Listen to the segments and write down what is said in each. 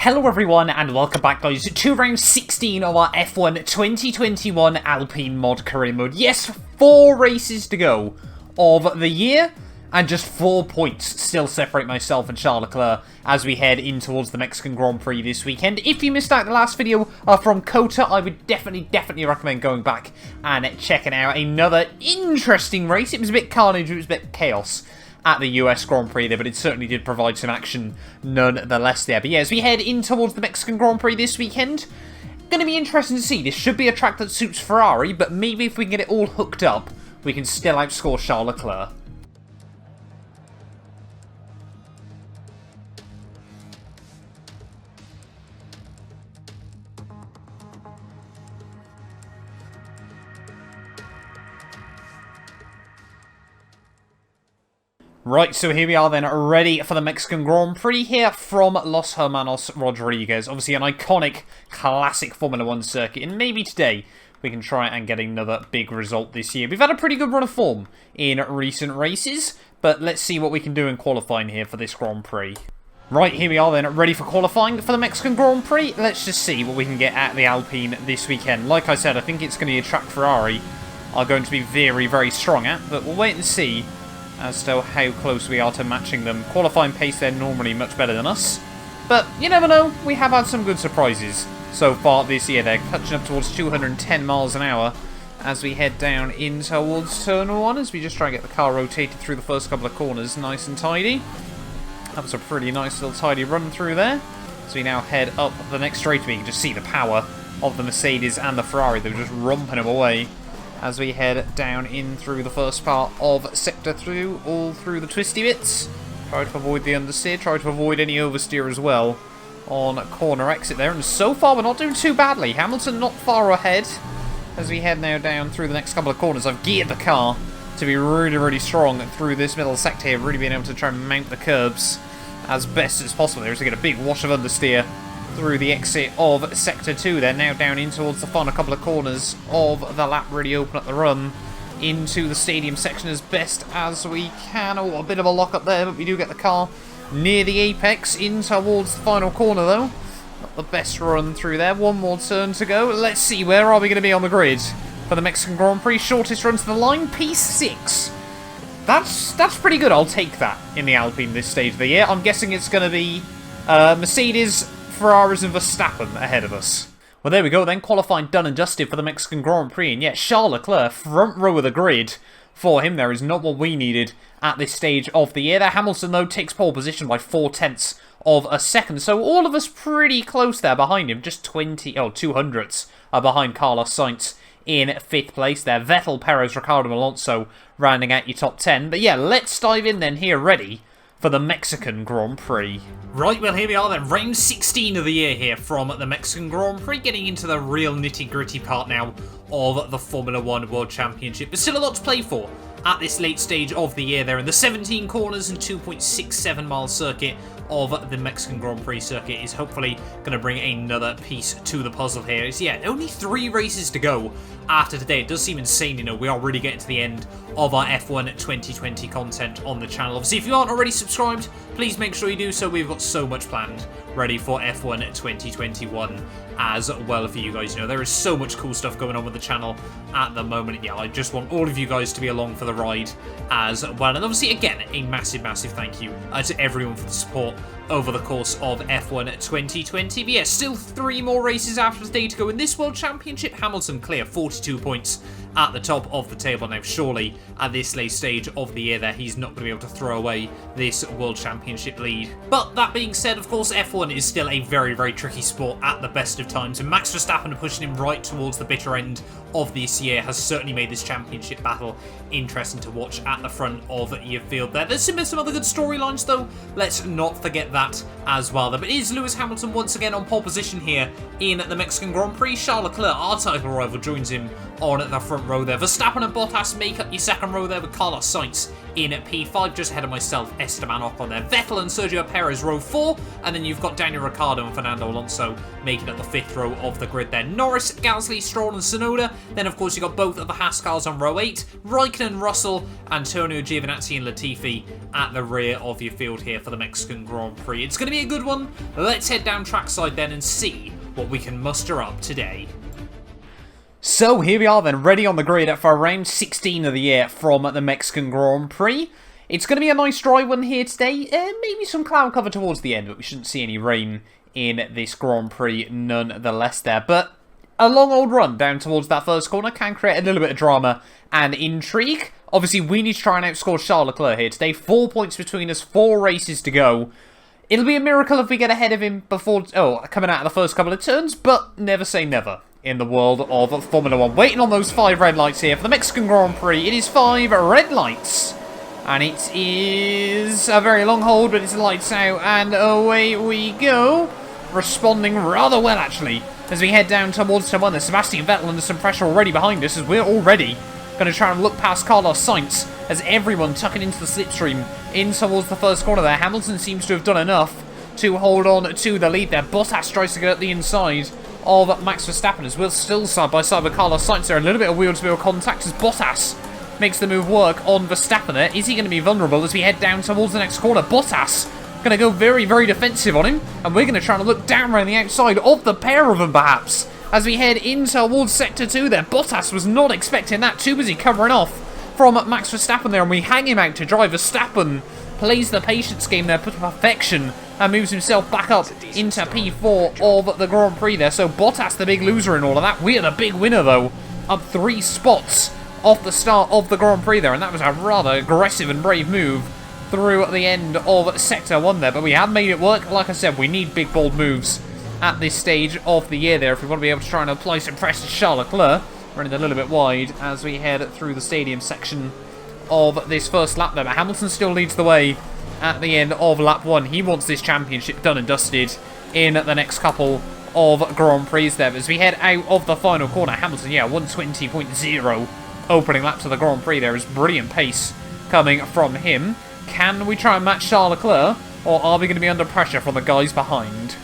Hello everyone and welcome back guys to round 16 of our F1 2021 Alpine mod career mode. Yes, 4 races to go of the year and just 4 points still separate myself and Charles Leclerc as we head in towards the Mexican Grand Prix this weekend. If you missed out the last video from COTA, I would definitely recommend going back and checking out another interesting race. It was a bit carnage, it was a bit chaos at the US Grand Prix there, but it certainly did provide some action nonetheless there. But yeah, as we head in towards the Mexican Grand Prix this weekend, going to be interesting to see. This should be a track that suits Ferrari, but maybe if we can get it all hooked up, we can still outscore Charles Leclerc. Right, so here we are then, ready for the Mexican Grand Prix here from Los Hermanos Rodriguez. Obviously an iconic, classic Formula 1 circuit, and maybe today we can try and get another big result this year. We've had a pretty good run of form in recent races, but let's see what we can do in qualifying here for this Grand Prix. Right, here we are then, ready for qualifying for the Mexican Grand Prix. Let's just see what we can get at the Alpine this weekend. Like I said, I think it's going to be a track Ferrari are going to be very strong at, but we'll wait and see as to how close we are to matching them. Qualifying pace, they're normally much better than us, but you never know, we have had some good surprises so far this year. They're touching up towards 210 miles an hour as we head down in towards turn 1, as we just try and get the car rotated through the first couple of corners nice and tidy. That was a pretty nice little tidy run through there. So we now head up the next straightaway. You can just see the power of the Mercedes and the Ferrari. They're just romping them away as we head down in through the first part of Sector 2, all through the twisty bits. Try to avoid the understeer, try to avoid any oversteer as well on corner exit there. And so far we're not doing too badly. Hamilton not far ahead as we head now down through the next couple of corners. I've geared the car to be really strong through this middle sector here, really being able to try and mount the curbs as best as possible there, to get a big wash of understeer through the exit of Sector 2. They're now down in towards the final couple of corners of the lap, really open up the run into the stadium section as best as we can. Oh, a bit of a lock up there, but we do get the car near the apex, in towards the final corner though. Not the best run through there. One more turn to go. Let's see, where are we going to be on the grid for the Mexican Grand Prix? Shortest run to the line, P6. That's pretty good. I'll take that in the Alpine this stage of the year. I'm guessing it's going to be Mercedes, Ferraris and Verstappen ahead of us. Well, there we go then. Qualifying done and dusted for the Mexican Grand Prix. And yet, Charles Leclerc, front row of the grid for him there, is not what we needed at this stage of the year. There, Hamilton, though, takes pole position by 0.4 of a second. So all of us pretty close there behind him. Just 2 hundredths are behind Carlos Sainz in 5th place there. Vettel, Perez, Ricciardo, Alonso rounding out your top 10. But yeah, let's dive in then here, ready for the Mexican Grand Prix. Right, well here we are then, round 16 of the year here from the Mexican Grand Prix, getting into the real nitty-gritty part now of the Formula 1 World Championship. But still a lot to play for at this late stage of the year there, in the 17 corners and 2.67 mile circuit of the Mexican Grand Prix circuit is hopefully going to bring another piece to the puzzle here. It's, yeah, only 3 races to go after today. It does seem insane, you know, we are really getting to the end of our F1 2020 content on the channel. Obviously, if you aren't already subscribed, please make sure you do so. We've got so much planned ready for F1 2021 as well for you guys. You know, there is so much cool stuff going on with the channel at the moment. Yeah, I just want all of you guys to be along for the ride as well. And obviously, again, a massive thank you to everyone for the support over the course of F1 2020. But yeah, still 3 more races after today to go in this World Championship. Hamilton clear, 42 points at the top of the table. Now, surely at this late stage of the year there, he's not going to be able to throw away this World Championship lead. But that being said, of course, F1 is still a very tricky sport at the best of times, and Max Verstappen pushing him right towards the bitter end of this year has certainly made this championship battle interesting to watch at the front of your field there. There's been some other good storylines though, let's not forget that as well. But it is Lewis Hamilton once again on pole position here in the Mexican Grand Prix. Charles Leclerc, our title rival, joins him on the front row there. Verstappen and Bottas make up your second row there, with Carlos Sainz in P5, just ahead of myself, Esteban Ocon there. Vettel and Sergio Perez row 4, and then you've got Daniel Ricciardo and Fernando Alonso making up the 5th row of the grid there. Norris, Gasly, Stroll and Tsunoda. Then, of course, you've got both of the Haas cars on row 8. Raikkonen, Russell, Antonio Giovinazzi and Latifi at the rear of your field here for the Mexican Grand Prix. It's going to be a good one. Let's head down trackside then and see what we can muster up today. So here we are then, ready on the grid for round 16 of the year from the Mexican Grand Prix. It's going to be a nice dry one here today. Maybe some cloud cover towards the end, but we shouldn't see any rain in this Grand Prix nonetheless there. But a long old run down towards that first corner can create a little bit of drama and intrigue. Obviously, we need to try and outscore Charles Leclerc here today. 4 points between us, 4 races to go. It'll be a miracle if we get ahead of him before coming out of the first couple of turns, but never say never in the world of Formula 1. Waiting on those 5 red lights here for the Mexican Grand Prix. It is 5 red lights. And it is a very long hold, but it's lights out. And away we go. Responding rather well, actually, as we head down towards turn 1. There's Sebastian Vettel under some pressure already behind us, as we're already going to try and look past Carlos Sainz, as everyone tucking into the slipstream in towards the first corner there. Hamilton seems to have done enough to hold on to the lead there. Bottas tries to get at the inside of Max Verstappen, as we're still side by side with Carlos Sainz there. A little bit of wheel-to-wheel contact as Bottas makes the move work on Verstappen there. Is he going to be vulnerable as we head down towards the next corner? Bottas going to go very, very defensive on him, and we're going to try and look down around the outside of the pair of them, perhaps, as we head in towards Sector 2 there. Bottas was not expecting that, too busy covering off from Max Verstappen there, and we hang him out to dry. Verstappen plays the patience game there, put perfection, and moves himself back up into P4 of the Grand Prix there. So Bottas the big loser in all of that. We are the big winner, though, up 3 spots off the start of the Grand Prix there, and that was a rather aggressive and brave move through the end of Sector 1 there. But we have made it work. Like I said, we need big, bold moves at this stage of the year there if we want to be able to try and apply some pressure to Charles Leclerc. Running a little bit wide as we head through the stadium section of this first lap there. But Hamilton still leads the way at the end of lap 1. He wants this championship done and dusted in the next couple of Grand Prix there. As we head out of the final corner, Hamilton, 120.0 opening lap to the Grand Prix there. Is brilliant pace coming from him. Can we try and match Charles Leclerc, or are we going to be under pressure from the guys behind?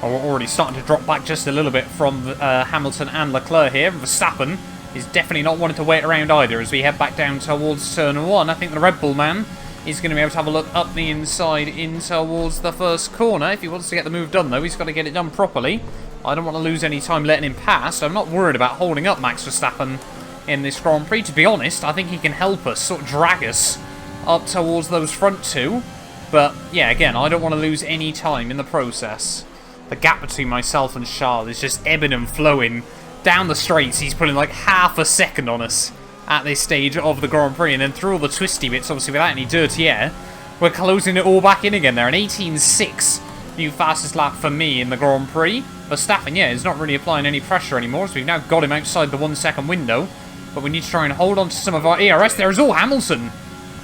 Oh, we're already starting to drop back just a little bit from Hamilton and Leclerc here. Verstappen is definitely not wanting to wait around either as we head back down towards turn 1. I think the Red Bull man is going to be able to have a look up the inside in towards the first corner. If he wants to get the move done, though, he's got to get it done properly. I don't want to lose any time letting him pass. I'm not worried about holding up Max Verstappen in this Grand Prix. To be honest, I think he can help us, sort of drag us up towards those front 2. But, yeah, again, I don't want to lose any time in the process. The gap between myself and Charles is just ebbing and flowing down the straights. He's putting like half a second on us at this stage of the Grand Prix. And then through all the twisty bits, obviously without any dirty air, we're closing it all back in again there. An 18.6 new fastest lap for me in the Grand Prix. Verstappen, is not really applying any pressure anymore, so we've now got him outside the 1 second window. But we need to try and hold on to some of our ERS. There is all Hamilton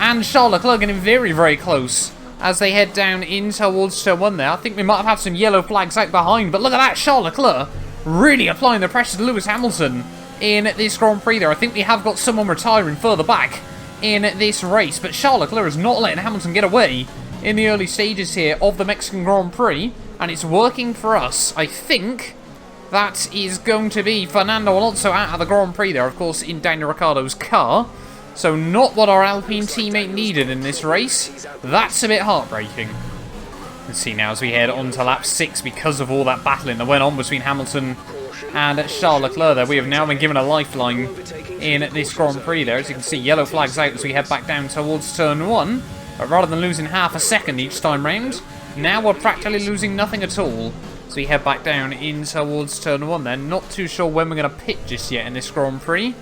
and Charles Leclerc getting very, very close as they head down in towards turn 1 there. I think we might have had some yellow flags out behind, but look at that, Charles Leclerc really applying the pressure to Lewis Hamilton in this Grand Prix there. I think we have got someone retiring further back in this race, but Charles Leclerc is not letting Hamilton get away in the early stages here of the Mexican Grand Prix, and it's working for us. I think that is going to be Fernando Alonso out of the Grand Prix there, of course, in Daniel Ricciardo's car. So not what our Alpine teammate needed in this race. That's a bit heartbreaking. Let's see now as we head on to lap 6 because of all that battling that went on between Hamilton and Charles Leclerc there. We have now been given a lifeline in this Grand Prix there. As you can see, yellow flags out as we head back down towards turn 1. But rather than losing half a second each time round, now we're practically losing nothing at all. So we head back down in towards turn 1 then. Not too sure when we're going to pit just yet in this Grand Prix.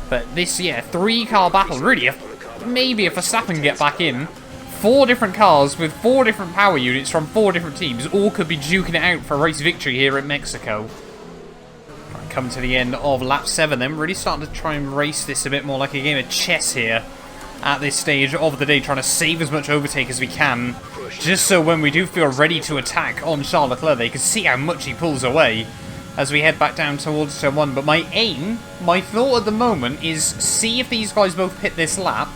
But this, 3-car battle, really, maybe if Verstappen can get back in. 4 different cars with 4 different power units from 4 different teams, all could be duking it out for a race victory here in Mexico. Coming to the end of lap 7 then, really starting to try and race this a bit more like a game of chess here at this stage of the day, trying to save as much overtake as we can, just so when we do feel ready to attack on Charles Leclerc, they can see how much he pulls away as we head back down towards turn 1. But my thought at the moment is see if these guys both pit this lap,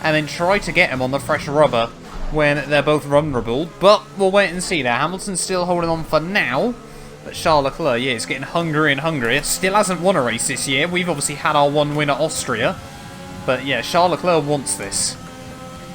and then try to get him on the fresh rubber when they're both vulnerable. But we'll wait and see there. Hamilton's still holding on for now. But Charles Leclerc, yeah, is getting hungrier and hungrier. Still hasn't won a race this year. We've obviously had our one win at Austria. But yeah, Charles Leclerc wants this.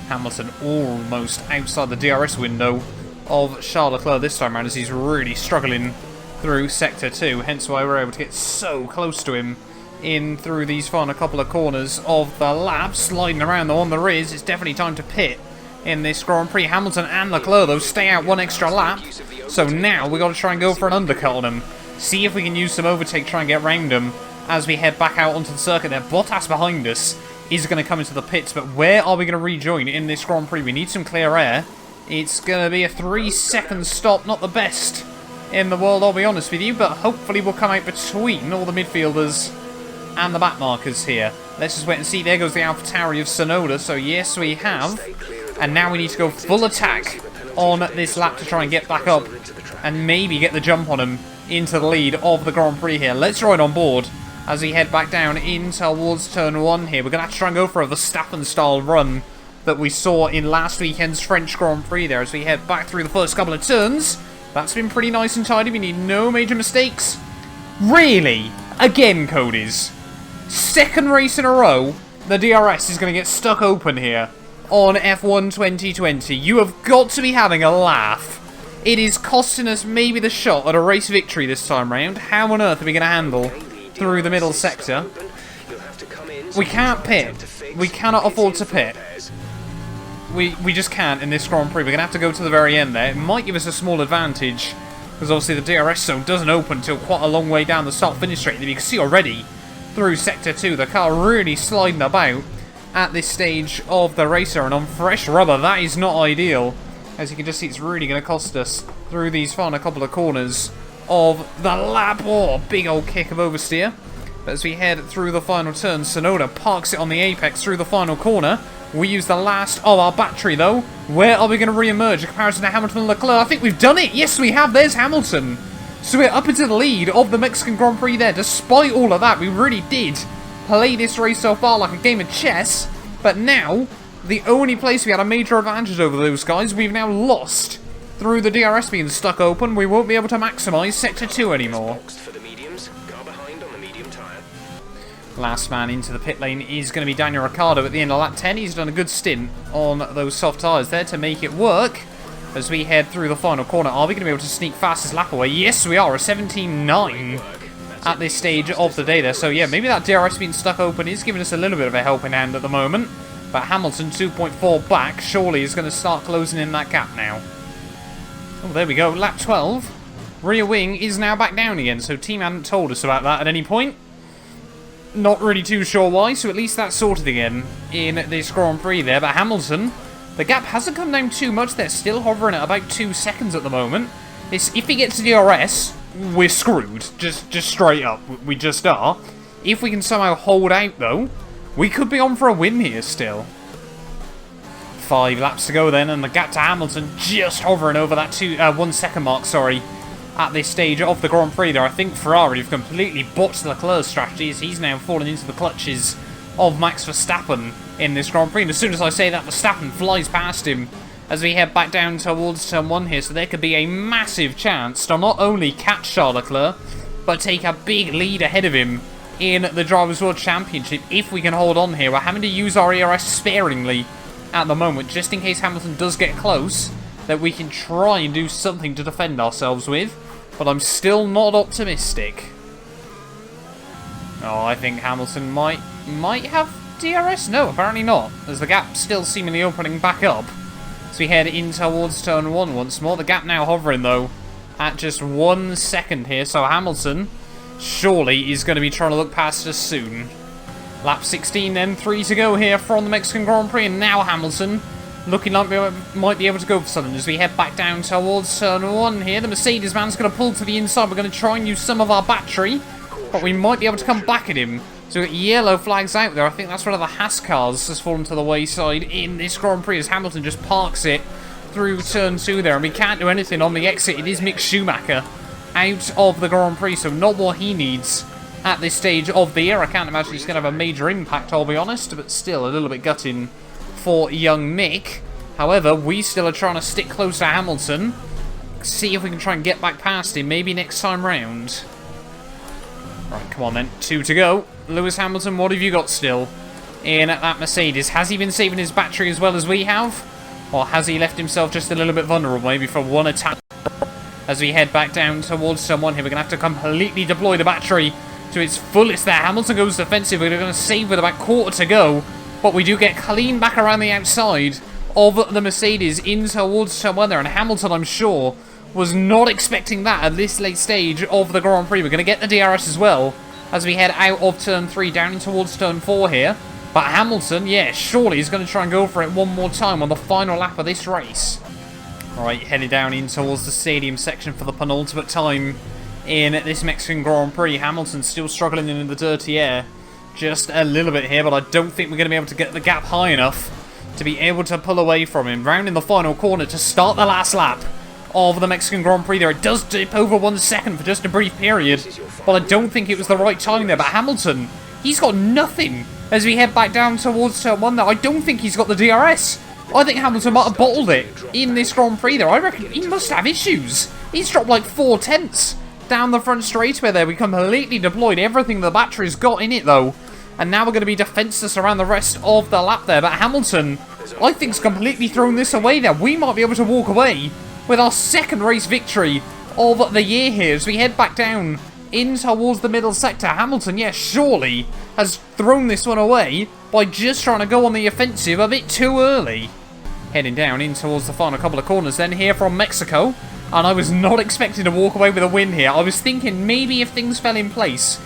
Hamilton almost outside the DRS window of Charles Leclerc this time around as he's really struggling through Sector 2. Hence why we're able to get so close to him in through these final couple of corners of the lap. Sliding around though on the Riz. It's definitely time to pit in this Grand Prix. Hamilton and Leclerc though stay out one extra lap. So now we've got to try and go for an undercut on him. See if we can use some overtake, try and get round him as we head back out onto the circuit there. Bottas behind us is going to come into the pits, but where are we going to rejoin in this Grand Prix? We need some clear air. It's going to be a 3-second stop, not the best in the world, I'll be honest with you, but hopefully we'll come out between all the midfielders and the back markers here. Let's just wait and see. There goes the AlphaTauri of Sonoda, so yes, we have. And now we need to go full attack on this lap to try and get back up and maybe get the jump on him into the lead of the Grand Prix here. Let's ride on board as we head back down in towards turn 1 here. We're going to have to try and go for a Verstappen-style run that we saw in last weekend's French Grand Prix there as we head back through the first couple of turns. That's been pretty nice and tidy. We need no major mistakes. Really? Again, Cody's. Second race in a row, the DRS is going to get stuck open here on F1 2020. You have got to be having a laugh. It is costing us maybe the shot at a race victory this time round. How on earth are we going to handle through the middle sector? We can't pit. We cannot afford to pit. We just can't in this Grand Prix. We're going to have to go to the very end there. It might give us a small advantage because obviously the DRS zone doesn't open until quite a long way down the start-finish straight. You can see already through Sector 2 the car really sliding about at this stage of the racer, and on fresh rubber that is not ideal. As you can just see, it's really going to cost us through these final couple of corners of the lap. Oh, big old kick of oversteer. But as we head through the final turn, Sonoda parks it on the apex through the final corner. We use the last of our battery though. Where are we going to re-emerge in comparison to Hamilton and Leclerc? I think we've done it. Yes, we have. There's Hamilton. So we're up into the lead of the Mexican Grand Prix there. Despite all of that, we really did play this race so far like a game of chess. But now, the only place we had a major advantage over those guys, we've now lost through the DRS being stuck open. We won't be able to maximise Sector 2 anymore. Last man into the pit lane is going to be Daniel Ricciardo at the end of lap 10. He's done a good stint on those soft tyres there to make it work. As we head through the final corner, are we going to be able to sneak fastest lap away? Yes, we are. A 17.9 at this stage of the day there. So yeah, maybe that DRS being stuck open is giving us a little bit of a helping hand at the moment. But Hamilton 2.4 back surely is going to start closing in that gap now. Oh, there we go. Lap 12. Rear wing is now back down again. So team hadn't told us about that at any point. Not really too sure why, so at least that's sorted again in this Grand Prix there. But Hamilton, the gap hasn't come down too much. They're still hovering at about 2 seconds at the moment. If he gets to DRS, we're screwed. Just straight up. We just are. If we can somehow hold out, though, we could be on for a win here still. 5 laps to go then, and the gap to Hamilton just hovering over that 1 second mark, sorry. At this stage of the Grand Prix there, I think Ferrari have completely botched Leclerc's strategy as he's now fallen into the clutches of Max Verstappen in this Grand Prix. And as soon as I say that, Verstappen flies past him as we head back down towards turn 1 here. So there could be a massive chance to not only catch Charles Leclerc, but take a big lead ahead of him in the Drivers' World Championship if we can hold on here. We're having to use our ERS sparingly at the moment, just in case Hamilton does get close, that we can try and do something to defend ourselves with. But I'm still not optimistic. Oh, I think Hamilton might have DRS? No, apparently not. As the gap's still seemingly opening back up. So we head in towards turn 1 once more. The gap now hovering, though, at just 1 second here. So Hamilton surely is going to be trying to look past us soon. Lap 16 then, 3 to go here from the Mexican Grand Prix. And now Hamilton looking like we might be able to go for something as we head back down towards turn 1 here. The Mercedes man's going to pull to the inside. We're going to try and use some of our battery, but we might be able to come back at him. So we've got yellow flags out there. I think that's one of the Haas cars has fallen to the wayside in this Grand Prix as Hamilton just parks it through turn 2 there. And we can't do anything on the exit. It is Mick Schumacher out of the Grand Prix, so not what he needs at this stage of the year. I can't imagine he's going to have a major impact, I'll be honest, but still a little bit gutting for young Mick. However, we still are trying to stick close to Hamilton. See if we can try and get back past him, maybe next time round. Right, come on then. 2 to go. Lewis Hamilton, what have you got still in that Mercedes? Has he been saving his battery as well as we have? Or has he left himself just a little bit vulnerable, maybe for one attack? As we head back down towards someone here, we're going to have to completely deploy the battery to its fullest there. Hamilton goes defensive. We're going to save with about quarter to go. But we do get clean back around the outside of the Mercedes in towards someone there. And Hamilton, I'm sure, was not expecting that at this late stage of the Grand Prix. We're going to get the DRS as well as we head out of turn 3 down in towards turn 4 here. But Hamilton, yeah, surely he's going to try and go for it one more time on the final lap of this race. Alright, headed down in towards the stadium section for the penultimate time in this Mexican Grand Prix. Hamilton still struggling in the dirty air just a little bit here, but I don't think we're going to be able to get the gap high enough to be able to pull away from him. Round in the final corner to start the last lap of the Mexican Grand Prix there. It does dip over 1 second for just a brief period, but I don't think it was the right timing there. But Hamilton, he's got nothing as we head back down towards turn 1 there. I don't think he's got the DRS. I think Hamilton might have bottled it in this Grand Prix there. I reckon he must have issues. He's dropped like 4 tenths down the front straightaway there. We completely deployed everything the battery's got in it though. And now we're going to be defenseless around the rest of the lap there. But Hamilton, I think's completely thrown this away there. We might be able to walk away with our second race victory of the year here as we head back down in towards the middle sector. Hamilton, yes, surely has thrown this one away by just trying to go on the offensive a bit too early. Heading down in towards the final couple of corners then here from Mexico. And I was not expecting to walk away with a win here. I was thinking maybe if things fell in place,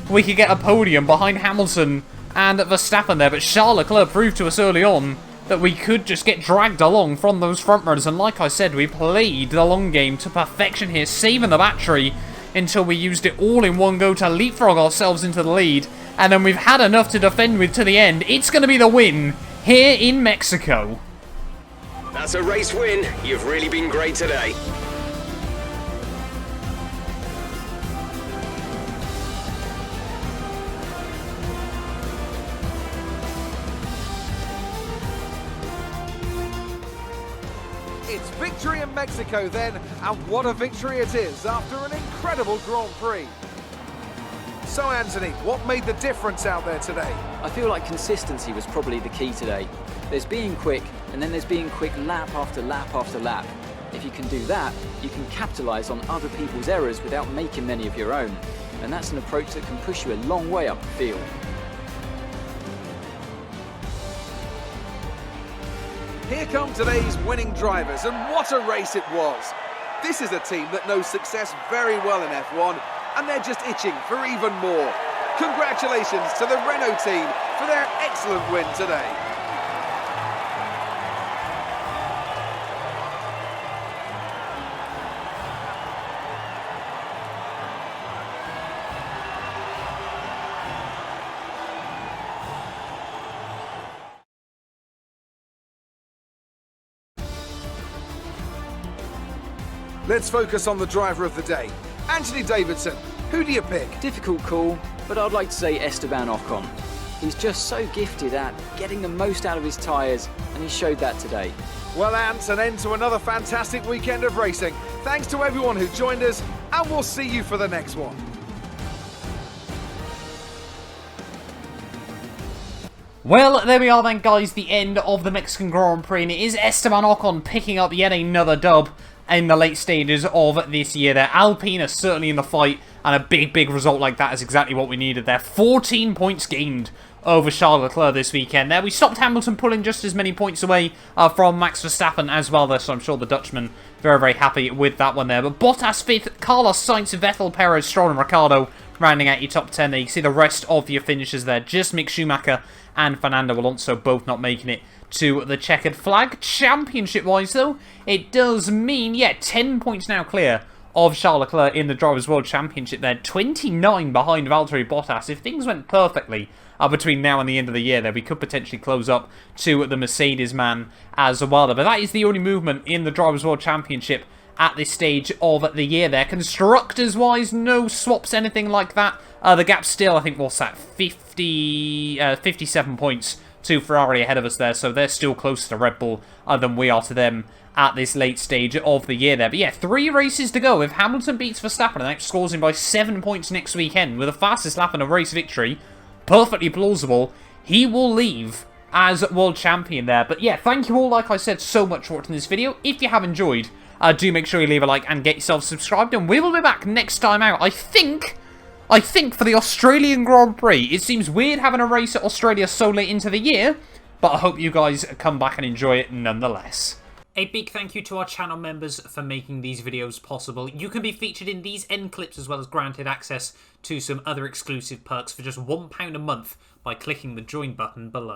we could get a podium behind Hamilton and Verstappen there. But Charles Leclerc proved to us early on that we could just get dragged along from those front runners. And like I said, we played the long game to perfection here, saving the battery until we used it all in one go to leapfrog ourselves into the lead. And then we've had enough to defend with to the end. It's going to be the win here in Mexico. That's a race win. You've really been great today. It's victory in Mexico then, and what a victory it is after an incredible Grand Prix. So Anthony, what made the difference out there today? I feel like consistency was probably the key today. There's being quick, and then there's being quick lap after lap after lap. If you can do that, you can capitalise on other people's errors without making many of your own. And that's an approach that can push you a long way up the field. Here come today's winning drivers, and what a race it was. This is a team that knows success very well in F1, and they're just itching for even more. Congratulations to the Renault team for their excellent win today. Let's focus on the driver of the day. Anthony Davidson, who do you pick? Difficult call, but I'd like to say Esteban Ocon. He's just so gifted at getting the most out of his tyres, and he showed that today. Well, Ant, an end to another fantastic weekend of racing. Thanks to everyone who joined us, and we'll see you for the next one. Well, there we are then, guys, the end of the Mexican Grand Prix, and it is Esteban Ocon picking up yet another dub in the late stages of this year there. Alpine are certainly in the fight, and a big result like that is exactly what we needed there. 14 points gained over Charles Leclerc this weekend there. We stopped Hamilton pulling just as many points away from Max Verstappen as well there, so I'm sure the Dutchman very happy with that one there. But Bottas 5th, Carlos Sainz, Vettel, Perez, Stroll and Ricciardo rounding out your top 10 there. You can see the rest of your finishers there. Just Mick Schumacher and Fernando Alonso both not making it to the checkered flag. Championship-wise, though, it does mean, yeah, 10 points now clear of Charles Leclerc in the Drivers' World Championship there. 29 behind Valtteri Bottas. If things went perfectly between now and the end of the year there, we could potentially close up to the Mercedes man as well. But that is the only movement in the Drivers' World Championship at this stage of the year there. Constructors-wise, no swaps, anything like that. The gap still, I think, what's that, 57 points to Ferrari ahead of us there, so they're still closer to Red Bull than we are to them at this late stage of the year there. But yeah, 3 races to go. If Hamilton beats Verstappen and outscores him by 7 points next weekend with the fastest lap and a race victory, perfectly plausible, he will leave as world champion there. But yeah, thank you all, like I said, so much for watching this video. If you have enjoyed, do make sure you leave a like and get yourself subscribed, and we will be back next time out. I think for the Australian Grand Prix. It seems weird having a race at Australia so late into the year, but I hope you guys come back and enjoy it nonetheless. A big thank you to our channel members for making these videos possible. You can be featured in these end clips as well as granted access to some other exclusive perks for just £1 a month by clicking the join button below.